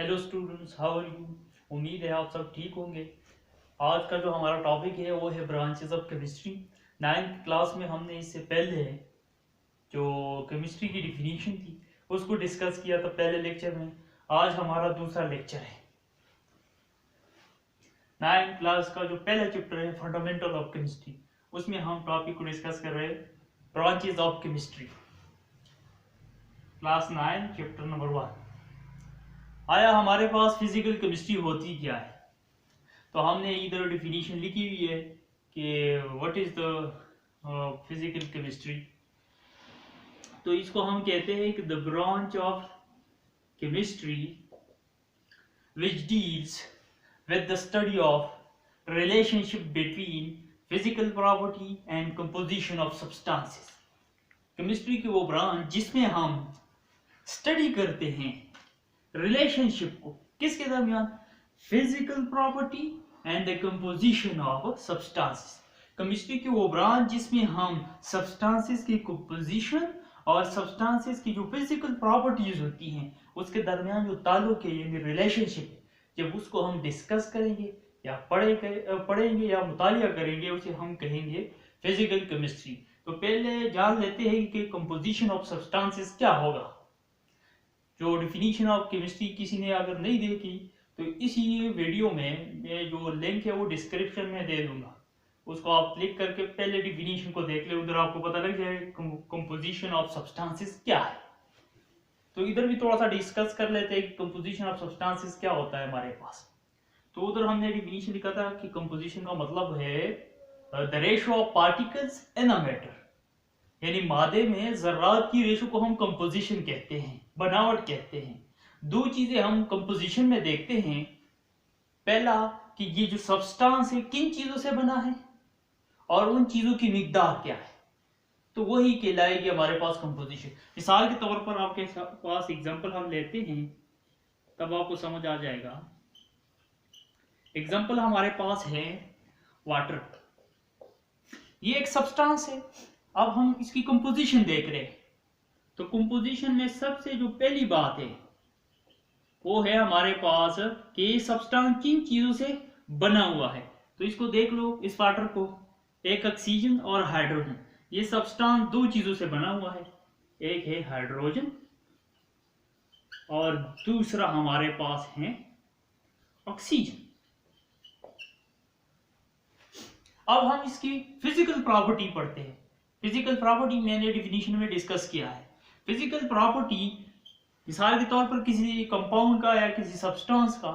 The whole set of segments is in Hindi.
Hello students, how are you. उम्मीद है आप सब ठीक होंगे। आज का जो हमारा टॉपिक है वो है branches of chemistry. 9th class में हमने इससे पहले जो केमिस्ट्री की डिफिनीशन थी उसको डिस्कस किया था पहले लेक्चर में। आज हमारा दूसरा लेक्चर है। 9th क्लास का जो पहला चैप्टर है फंडामेंटल ऑफ केमिस्ट्री, उसमें हम टॉपिक को डिस्कस कर रहे हैं branches of chemistry. Class 9 chapter number 1। आया हमारे पास फिजिकल केमिस्ट्री होती क्या है, तो हमने इधर डिफिनीशन लिखी हुई है कि what is the physical chemistry. तो इसको हम कहते हैं कि the branch of chemistry which deals with the study of relationship between physical property and composition of substances. Chemistry की वो ब्रांच जिसमें हम स्टडी करते हैं रिलेशनशिप को किसके दरमियान, physical property and the composition of substances. Chemistry की वो ब्रांच जिसमें हम सब्सटेंसेस की कंपोजिशन और सब्सटेंसेस की जो फिजिकल प्रॉपर्टीज होती हैं उसके दरमियान जो ताल्लुक है यानी रिलेशनशिप, जब उसको हम डिस्कस करेंगे या पढ़ेंगे या मुतालिया करेंगे उसे हम कहेंगे फिजिकल केमिस्ट्री। तो पहले जान लेते हैं कि कंपोजिशन ऑफ सब्सटेंसेस क्या होगा। जो डिफिनीशन ऑफ केमिस्ट्री किसी ने अगर नहीं देखी तो इसी वीडियो में मैं जो लिंक है वो डिस्क्रिप्शन में दे दूंगा, उसको आप क्लिक करके पहले डिफिनीशन को देख ले, उधर आपको पता लग जाए कंपोजिशन ऑफ सब्सटेंसेस क्या है। तो इधर भी थोड़ा सा डिस्कस कर लेते हैं कि कंपोजिशन ऑफ सब्सटेंसेस क्या होता है हमारे पास। तो उधर हमने डिफिनीशन लिखा था कि कंपोजिशन का मतलब है the ratio of particles in a matter, यानी मादे में जर्रात की रेशो को हम कंपोजिशन कहते हैं, बनावट कहते हैं। दो चीजें हम कंपोजिशन में देखते हैं, पहला कि ये जो सब्सटेंस है किन चीजों से बना है और उन चीजों की मिकदार क्या है, तो वही कहलाएगी हमारे पास कंपोजिशन। मिसाल के तौर पर आपके पास एग्जांपल हम लेते हैं तब आपको समझ आ जाएगा। एग्जांपल हमारे पास है वाटर, ये एक सब्सटेंस है। अब हम इसकी कंपोजिशन देख रहे हैं, तो कंपोजिशन में सबसे जो पहली बात है वो है हमारे पास कि सब्सटेंस किन चीजों से बना हुआ है। तो इसको देख लो, इस वाटर को, एक ऑक्सीजन और हाइड्रोजन, ये सब्सटेंस दो चीजों से बना हुआ है, एक है हाइड्रोजन और दूसरा हमारे पास है ऑक्सीजन। अब हम इसकी फिजिकल प्रॉपर्टी पढ़ते हैं। फिजिकल प्रॉपर्टी मैंने डिफिनीशन में डिस्कस किया है। फिजिकल प्रॉपर्टी मिसाल के तौर पर किसी कंपाउंड का या किसी सब्सटेंस का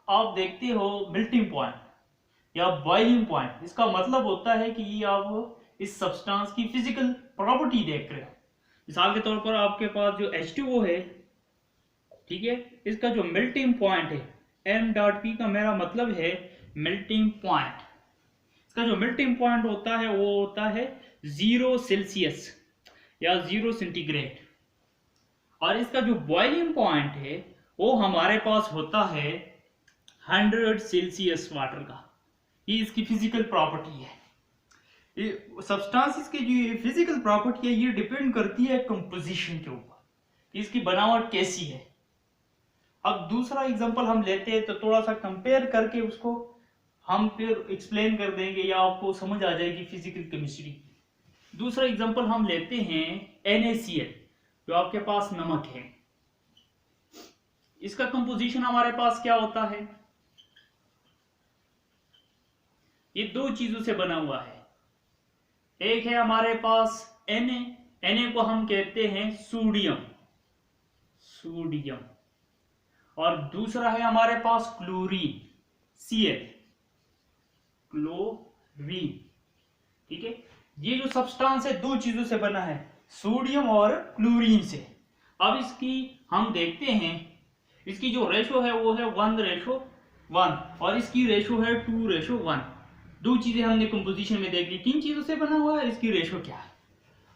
आप देखते हो मेल्टिंग पॉइंट या बॉइलिंग पॉइंट, इसका मतलब होता है कि आप इस सब्सटेंस की फिजिकल प्रॉपर्टी देख रहे हो। मिसाल के तौर पर आपके पास जो H2O है, ठीक है, इसका जो मेल्टिंग पॉइंट है, m.p का मेरा मतलब है मेल्टिंग पॉइंट। इसका जो मेल्टिंग पॉइंट होता है वो होता है 0 सेल्सियस या 0 सेंटीग्रेड, और इसका जो बॉइलिंग पॉइंट है वो हमारे पास होता है 100 सेल्सियस वाटर का। ये इसकी फिजिकल प्रॉपर्टी है। ये सब्सटेंसेस की जो फिजिकल प्रॉपर्टी है ये डिपेंड करती है कंपोजिशन के ऊपर, इसकी बनावट कैसी है। अब दूसरा एग्जांपल हम लेते हैं तो थोड़ा सा कंपेयर करके उसको हम फिर एक्सप्लेन कर देंगे या आपको समझ आ जाएगी फिजिकल केमिस्ट्री। दूसरा एग्जांपल हम लेते हैं NaCl, जो आपके पास नमक है। इसका कंपोजिशन हमारे पास क्या होता है, ये दो चीजों से बना हुआ है। एक है हमारे पास Na को हम कहते हैं सोडियम, और दूसरा है हमारे पास क्लोरीन, Cl, क्लोरीन। ठीक है, ये जो सब्सटेंस है दो चीजों से बना है, सोडियम और क्लोरीन से। अब इसकी हम देखते हैं, इसकी जो रेशो है वो है 1:1 और इसकी रेशो है 2:1। दो चीजें हमने कंपोजिशन में देख ली, किन चीजों से बना हुआ है, इसकी रेशो क्या है।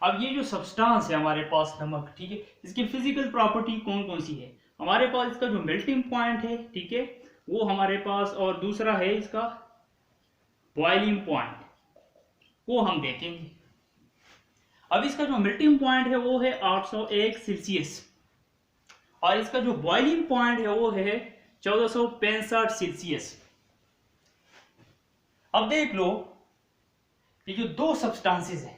अब ये जो सब्सटेंस है हमारे पास नमक, ठीक है, इसकी फिजिकल प्रॉपर्टी कौन कौन सी है हमारे पास। इसका जो मेल्टिंग पॉइंट है, ठीक है, वो हमारे पास, और दूसरा है इसका बॉइलिंग पॉइंट, वो हम देखेंगे। अब इसका जो मेल्टिंग पॉइंट है वो है 801 सेल्सियस और इसका जो बॉइलिंग पॉइंट है वो है 1465 सेल्सियस। अब देख लो ये जो दो सब्सटेंसेस है,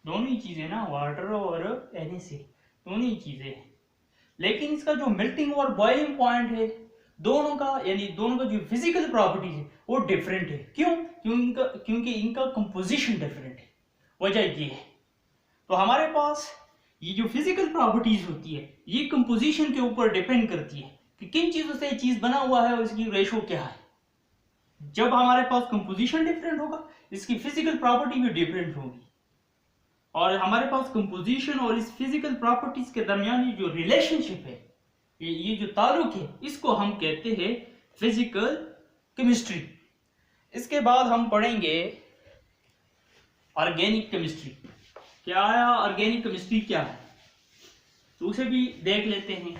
दोनों ही चीजें ना, वाटर और NaCl, दोनों ही चीजें हैं, लेकिन इसका जो मेल्टिंग और बॉइलिंग पॉइंट है दोनों का, यानी दोनों का जो फिजिकल प्रॉपर्टीज है वो डिफरेंट है। क्यों? क्योंकि इनका कंपोजिशन डिफरेंट है। वजह ये है, तो हमारे पास ये जो फिजिकल प्रॉपर्टीज होती है ये कंपोजिशन के ऊपर डिपेंड करती है कि किन चीजों से ये चीज बना हुआ है और इसकी रेशो क्या है। जब हमारे पास कंपोजिशन डिफरेंट होगा, इसकी फिजिकल प्रॉपर्टी भी डिफरेंट होगी, और हमारे पास कंपोजिशन और इस फिजिकल प्रॉपर्टीज के दरमियान जो रिलेशनशिप है, ये जो ताल्लुक है, इसको हम कहते हैं फिजिकल केमिस्ट्री। इसके बाद हम पढ़ेंगे ऑर्गेनिक केमिस्ट्री। क्या आया? ऑर्गेनिक केमिस्ट्री क्या है, तो उसे भी देख लेते हैं।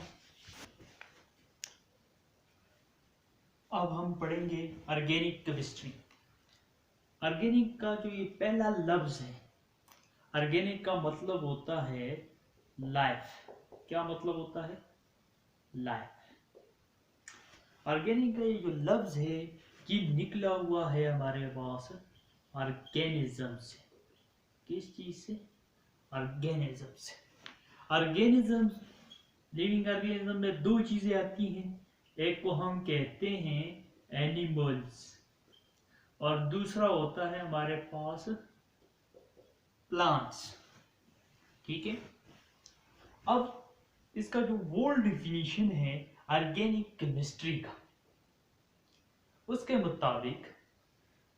अब हम पढ़ेंगे ऑर्गेनिक केमिस्ट्री। ऑर्गेनिक का जो ये पहला लफ्ज है, ऑर्गेनिक का मतलब होता है लाइफ। क्या मतलब होता है? लाइफ। ऑर्गेनिक का ये जो लफ्ज है ये निकला हुआ है हमारे पास ऑर्गेनिज्म से। किस चीज से? ऑर्गेनिज्म से। ऑर्गेनिज्म, लिविंग ऑर्गेनिज्म में दो चीजें आती हैं, एक को हम कहते हैं एनिमल्स और दूसरा होता है हमारे पास प्लांट्स। ठीक है। अब इसका जो वर्ल्ड डिफिनीशन है ऑर्गेनिक केमिस्ट्री का, उसके मुताबिक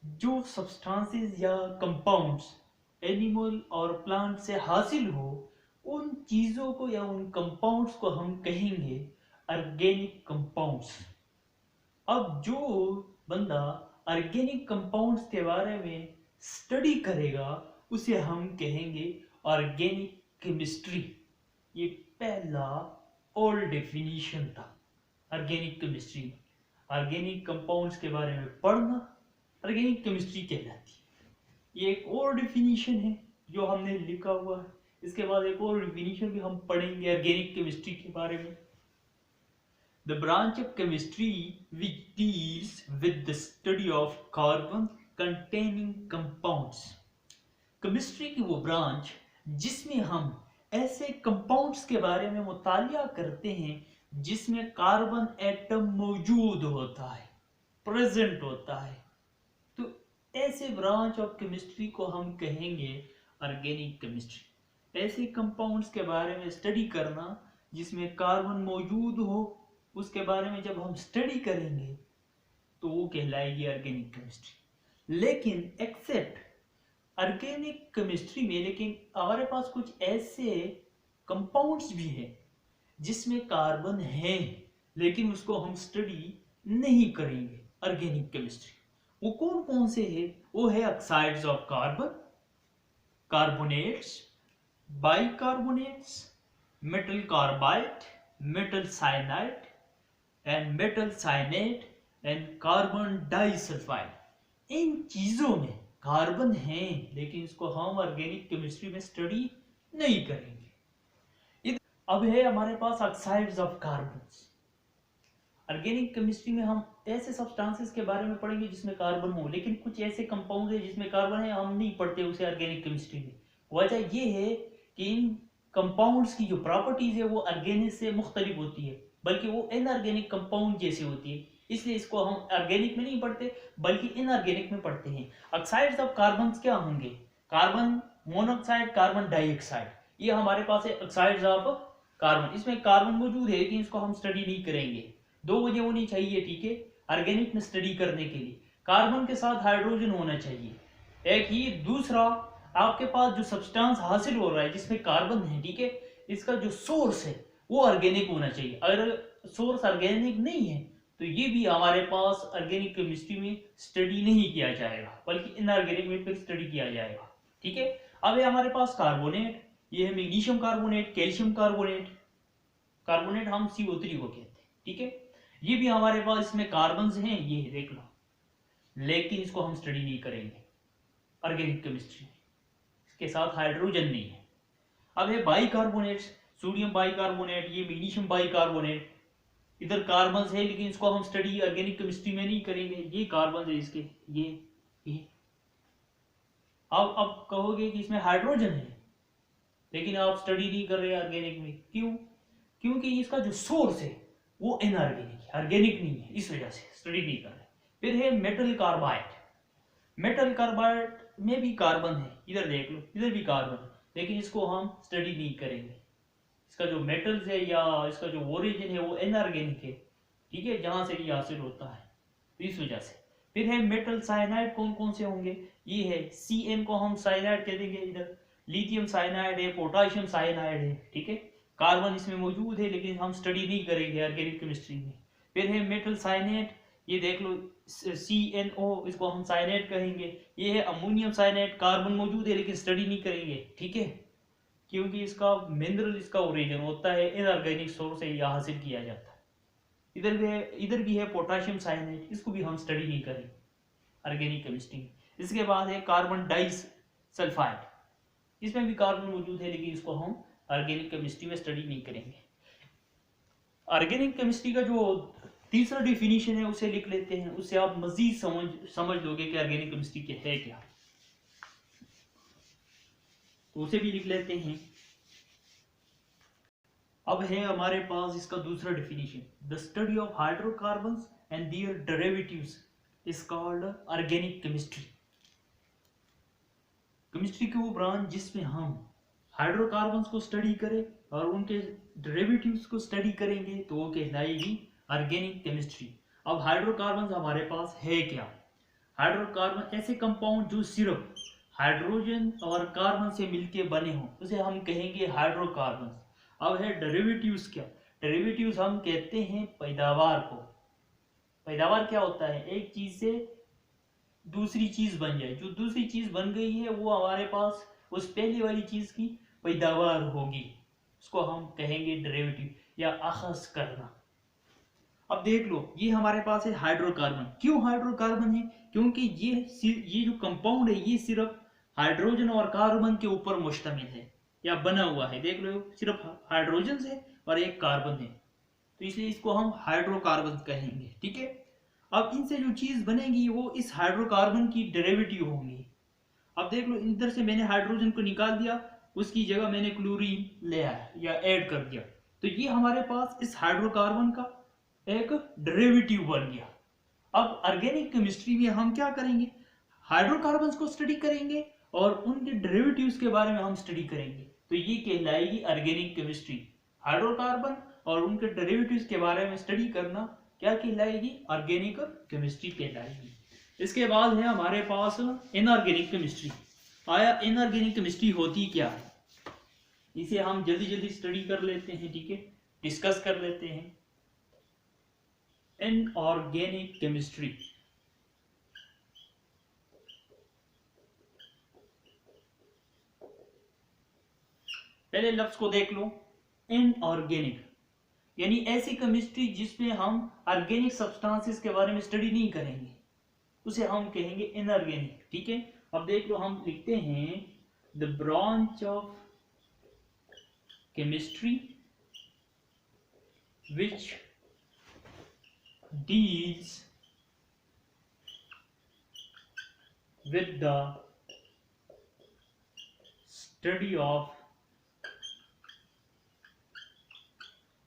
जो सब्सटेंसेस या कंपाउंड्स एनिमल और प्लांट से हासिल हो, उन चीजों को या उन कंपाउंड्स को हम कहेंगे ऑर्गेनिक कंपाउंड्स। अब जो बंदा ऑर्गेनिक कंपाउंड्स के बारे में स्टडी करेगा उसे हम कहेंगे ऑर्गेनिक केमिस्ट्री। ये पहला ओल्ड डेफिनेशन था ऑर्गेनिक केमिस्ट्री में। ऑर्गेनिक कंपाउंड्स के बारे में पढ़ना ऑर्गेनिक केमिस्ट्री कहलाती है। ये एक और डेफिनेशन है जो हमने लिखा हुआ है। इसके बाद एक और डेफिनेशन भी हम पढ़ेंगे ऑर्गेनिक केमिस्ट्री के बारे में। The branch of chemistry which deals with the study of carbon containing compounds। Chemistry की वो ब्रांच जिसमें हम ऐसे कंपाउंड्स के बारे में मुतालिया करते हैं जिसमें कार्बन एटम मौजूद होता है, प्रेजेंट होता है, तो ऐसे ब्रांच ऑफ केमिस्ट्री को हम कहेंगे ऑर्गेनिक केमिस्ट्री। ऐसे कंपाउंड्स के बारे में स्टडी करना जिसमें कार्बन मौजूद हो, उसके बारे में जब हम स्टडी करेंगे तो वो कहलाएगी ऑर्गेनिक केमिस्ट्री। लेकिन एक्सेप्ट ऑर्गेनिक केमिस्ट्री में, लेकिन हमारे पास कुछ ऐसे कंपाउंड्स भी हैं जिसमें कार्बन है लेकिन उसको हम स्टडी नहीं करेंगे ऑर्गेनिक केमिस्ट्री। वो कौन कौन से है? वो है oxides of carbon, carbonates, bicarbonates, metal carbide, metal cyanide and metal cyanate and carbon disulphide. इन चीजों में कार्बन है लेकिन इसको हम ऑर्गेनिक केमिस्ट्री में स्टडी नहीं करेंगे। अब है हमारे पास oxides of carbon. Organic chemistry में हम ऐसे सब्सटेंसेस के बारे में पढ़ेंगे जिसमें कार्बन हो, लेकिन कुछ ऐसे कंपाउंड है जिसमें कार्बन है, हम नहीं पढ़ते उसे ऑर्गेनिक केमिस्ट्री में। वजह यह है कि इन कंपाउंड्स की जो प्रॉपर्टीज है वो ऑर्गेनिक से मुख्तलिफ होती है, बल्कि वो इनऑर्गेनिक कंपाउंड जैसी होती है, इसलिए इसको हम ऑर्गेनिक में नहीं पढ़ते बल्कि इनऑर्गेनिक में पढ़ते हैं। ऑक्साइड्स ऑफ कार्बन क्या होंगे? कार्बन मोनोऑक्साइड, कार्बन डाइऑक्साइड, ये हमारे पास है ऑक्साइड्स ऑफ कार्बन। इसमें कार्बन मौजूद है लेकिन इसको हम स्टडी नहीं करेंगे। दो वजह होनी चाहिए, ठीक है, ऑर्गेनिक में स्टडी करने के लिए। कार्बन के साथ हाइड्रोजन होना चाहिए एक ही। दूसरा, आपके पास जो सब्सटेंस हासिल हो रहा है जिसमें कार्बन है, ठीक है, इसका जो सोर्स है वो ऑर्गेनिक होना चाहिए। अगर सोर्स ऑर्गेनिक नहीं है तो ये भी हमारे पास ऑर्गेनिक केमिस्ट्री में स्टडी नहीं किया जाएगा बल्कि इनऑर्गेनिक में फिर स्टडी किया जाएगा। ठीक है। अब है हमारे पास कार्बोनेट, ये है magnesium carbonate, calcium carbonate. Carbonate हम CO3 को कहते हैं, ठीक है। ये भी हमारे पास इसमें कार्बन हैं, ये देख लो, लेकिन इसको हम स्टडी नहीं करेंगे ऑर्गेनिक केमिस्ट्री में, इसके साथ हाइड्रोजन नहीं है। अब है बाइकार्बोनेट्स, सोडियम बाइकार्बोनेट, ये मैग्नीशियम बाइकार्बोनेट, इधर कार्बन है लेकिन इसको हम स्टडी ऑर्गेनिक केमिस्ट्री में नहीं करेंगे। ये कार्बन है इसके, ये अब कहोगे कि इसमें हाइड्रोजन है लेकिन आप स्टडी नहीं कर रहे ऑर्गेनिक में, क्यों? क्योंकि इसका जो सोर्स है वो इनऑर्गेनिक है, ऑर्गेनिक नहीं है, इस वजह से स्टडी नहीं कर रहे। फिर है मेटल कार्बाइड। मेटल कार्बाइड में भी कार्बन है, इधर देख लो, इधर भी कार्बन है, लेकिन इसको हम स्टडी नहीं करेंगे। इसका जो मेटल्स है या इसका जो ओरिजिन है वो इनऑर्गेनिक है, ठीक है, जहां से ये हासिल होता है, तो इस वजह से। फिर है मेटल साइनाइड, कौन कौन से होंगे? ये है Cn को हम साइनाइड कह देंगे, इधर लिथियम साइनाइड है, पोटाशियम साइनाइड है, ठीक है, कार्बन इसमें मौजूद है लेकिन हम स्टडी नहीं करेंगे ऑर्गेनिक केमिस्ट्री में। फिर है मेटल साइनेट, ये देख लो CnO, इसको हम साइनेट कहेंगे। ये है अमोनियम साइनेट, कार्बन मौजूद है लेकिन स्टडी नहीं करेंगे, ठीक है, क्योंकि इसका मिनरल, इसका ओरिजिन होता है इनऑर्गेनिक सोर्स से यह हासिल किया जाता है। इधर भी है पोटाशियम साइनेट, इसको भी हम स्टडी नहीं करेंगे ऑर्गेनिक केमिस्ट्री में। इसके बाद है कार्बन डाइसल्फाइड, इसमें भी कार्बन मौजूद है लेकिन इसको हम ऑर्गेनिक केमिस्ट्री में स्टडी नहीं करेंगे। ऑर्गेनिक केमिस्ट्री का जो तीसरा डिफिनीशन है उसे लिख लेते हैं, उससे आप मजीद समझ लोगे कि ऑर्गेनिक केमिस्ट्री क्या है क्या, तो उसे भी लिख लेते हैं। अब है हमारे पास इसका दूसरा definition, the study of hydrocarbons and their derivatives is called organic chemistry. Chemistry की वो ब्रांच जिसमें हम हाइड्रोकार्बन्स को स्टडी करें और उनके डेरिवेटिव्स को स्टडी करेंगे तो वो कहलाएगी ऑर्गेनिक केमिस्ट्री। अब हाइड्रोकार्बन्स हमारे पास है क्या? हाइड्रोकार्बन ऐसे कंपाउंड जो सिर्फ हाइड्रोजन और कार्बन से मिलके बने हों, उसे हम कहेंगे हाइड्रोकार्बन्स। अब है डेरिवेटिव्स क्या? डेरिवेटिव्स हम कहते हैं पैदावार को। पैदावार क्या होता है? एक चीज से दूसरी चीज बन जाए, जो दूसरी चीज बन गई है वो हमारे पास उस पहली वाली चीज की पैदावार होगी, उसको हम कहेंगे डेरिवेटिव या अखज़ करना। अब देख लो, ये हमारे पास है हाइड्रोकार्बन। क्यों हाइड्रोकार्बन है? क्योंकि ये जो कंपाउंड है ये सिर्फ हाइड्रोजन और कार्बन के ऊपर मुश्तमिल है या बना हुआ है। देख लो, सिर्फ हाइड्रोजन है और एक कार्बन है, तो इसलिए इसको हम हाइड्रोकार्बन कहेंगे, ठीक है। अब इनसे जो चीज बनेगी वो इस हाइड्रोकार्बन की डेरिवेटिव होंगी। अब देख लो, इधर से मैंने हाइड्रोजन को निकाल दिया, उसकी जगह मैंने क्लोरीन ले आया या ऐड कर दिया, तो ये हमारे पास इस हाइड्रोकार्बन का एक डेरिवेटिव बन गया। अब ऑर्गेनिक केमिस्ट्री में हम क्या करेंगे? हाइड्रोकार्बन्स को स्टडी करेंगे और उनके डेरिवेटिव्स के बारे में हम स्टडी करेंगे, तो ये कहलाएगी ऑर्गेनिक केमिस्ट्री। हाइड्रोकार्बन और उनके डेरिवेटिव्स के बारे में स्टडी करना क्या कहलाएगी? ऑर्गेनिक केमिस्ट्री कहलाएगी। इसके बाद है हमारे पास इनऑर्गेनिक केमिस्ट्री। आया इनऑर्गेनिक केमिस्ट्री होती क्या है, इसे हम जल्दी जल्दी स्टडी कर लेते हैं, ठीक है, डिस्कस कर लेते हैं। इनऑर्गेनिक केमिस्ट्री, पहले लफ्ज को देख लो, इनऑर्गेनिक यानी ऐसी केमिस्ट्री जिसमें हम ऑर्गेनिक सब्सटेंसेस के बारे में स्टडी नहीं करेंगे, उसे हम कहेंगे इनऑर्गेनिक, ठीक है। अब देख लो, हम लिखते हैं the branch of chemistry which deals with the study of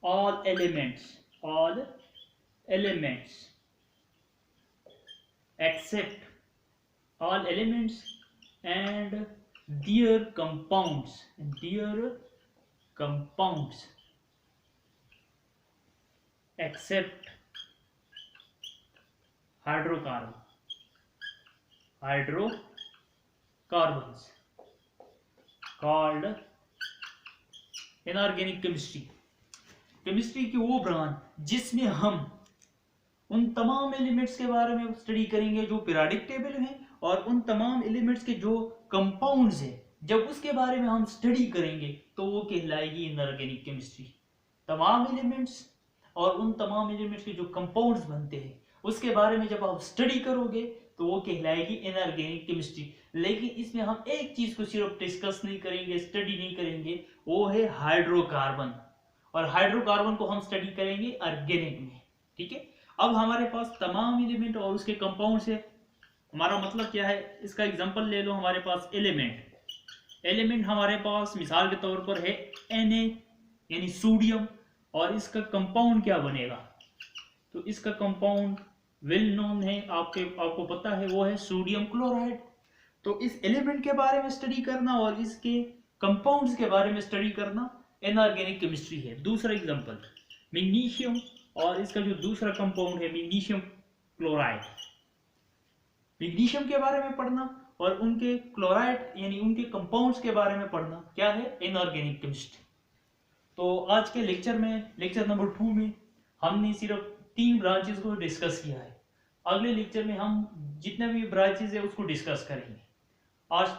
all elements except all elements and their compounds except hydrocarbons called inorganic chemistry. Chemistry की वो ब्रांच जिसमें हम उन तमाम एलिमेंट्स के बारे में स्टडी करेंगे जो पीरियोडिक टेबल हैं, और उन तमाम एलिमेंट्स के जो कंपाउंड्स हैं, जब उसके बारे में हम स्टडी करेंगे तो वो कहलाएगी इनऑर्गेनिक केमिस्ट्री। तमाम एलिमेंट्स और उन तमाम एलिमेंट्स के जो कंपाउंड्स बनते हैं उसके बारे में जब आप स्टडी करोगे तो वो कहलाएगी इनऑर्गेनिक केमिस्ट्री। लेकिन इसमें हम एक चीज को सिर्फ डिस्कस नहीं करेंगे, स्टडी नहीं करेंगे, वो है हाइड्रोकार्बन। और हाइड्रोकार्बन को हम स्टडी करेंगे ऑर्गेनिक में। ठीक है, अब हमारे पास तमाम एलिमेंट और उसके कंपाउंड्स है। हमारा मतलब क्या है, इसका एग्जांपल ले लो। हमारे पास एलिमेंट हमारे पास मिसाल के तौर पर है Na यानी सोडियम, और इसका कंपाउंड क्या बनेगा, तो इसका कंपाउंड वेल नोन है, आपको पता है, वो है सोडियम क्लोराइड। तो इस एलिमेंट के बारे में स्टडी करना और इसके कंपाउंड्स के बारे में स्टडी करना इनऑर्गेनिक केमिस्ट्री है। दूसरा एग्जांपल मैग्नीशियम, और इसका जो दूसरा कंपाउंड है मैग्नीशियम क्लोराइड। मैग्नीशियम के बारे में पढ़ना और उनके क्लोराइड यानी उनके कंपाउंड्स के बारे में पढ़ना क्या है, इनऑर्गेनिक केमिस्ट्री। तो आज के लेक्चर में, लेक्चर नंबर 2 में हमने सिर्फ 3 ब्रांचेस को डिस्कस किया है। अगले लेक्चर में हम जितने भी ब्रांचेस है उसको डिस्कस करेंगे। आज तक